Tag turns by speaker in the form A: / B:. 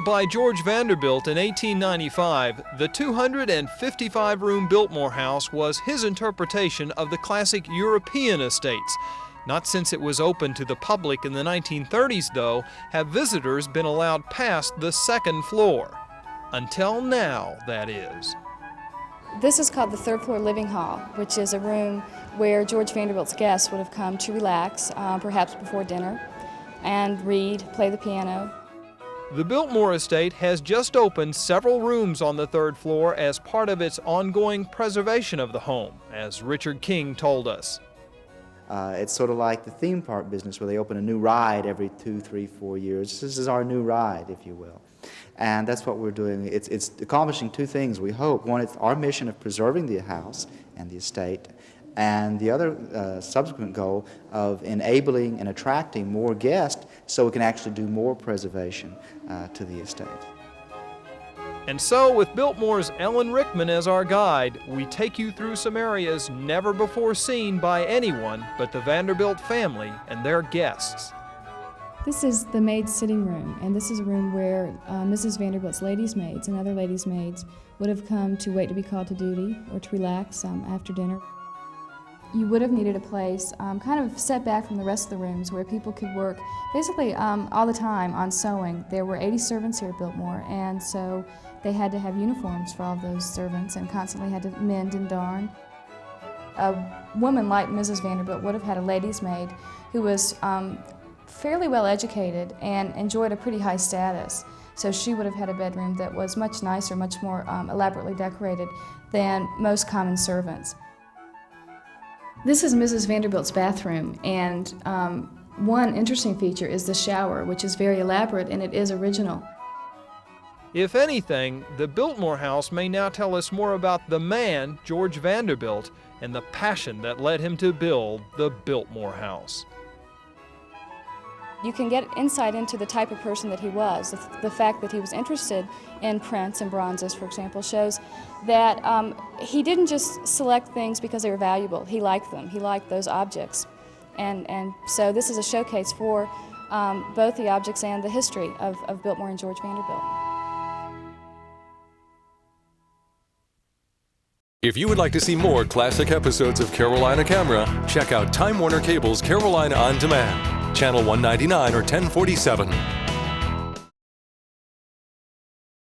A: by George Vanderbilt in 1895, the 255-room Biltmore house was his interpretation of the classic European estates. Not since it was opened to the public in the 1930s, though, have visitors been allowed past the second floor. Until now, that is.
B: This is called the third floor living hall, which is a room where George Vanderbilt's guests would have come to relax, perhaps before dinner, and read, play the piano.
A: The Biltmore estate has just opened several rooms on the third floor as part of its ongoing preservation of the home, as Richard King told us.
C: It's sort of like the theme park business where they open a new ride every 2, 3, 4 years. This is our new ride, if you will. And that's what we're doing. It's accomplishing two things, we hope. One, it's our mission of preserving the house and the estate, and the other subsequent goal of enabling and attracting more guests so we can actually do more preservation to the estate.
A: And so, with Biltmore's Ellen Rickman as our guide, we take you through some areas never before seen by anyone but the Vanderbilt family and their guests.
B: This is the maid's sitting room, and this is a room where Mrs. Vanderbilt's ladies' maids and other ladies' maids would have come to wait to be called to duty or to relax after dinner. You would have needed a place kind of set back from the rest of the rooms where people could work basically all the time on sewing. There were 80 servants here at Biltmore, and so they had to have uniforms for all of those servants and constantly had to mend and darn. A woman like Mrs. Vanderbilt would have had a lady's maid who was fairly well educated and enjoyed a pretty high status. So she would have had a bedroom that was much nicer, much more elaborately decorated than most common servants. This is Mrs. Vanderbilt's bathroom, and one interesting feature is the shower, which is very elaborate and it is original.
A: If anything, the Biltmore house may now tell us more about the man, George Vanderbilt, and the passion that led him to build the Biltmore house.
B: You can get insight into the type of person that he was. The fact that he was interested in prints and bronzes, for example, shows that he didn't just select things because they were valuable. He liked them. He liked those objects. And so this is a showcase for both the objects and the history of Biltmore and George Vanderbilt.
D: If you would like to see more classic episodes of Carolina Camera, check out Time Warner Cable's Carolina On Demand, Channel 199 or 1047.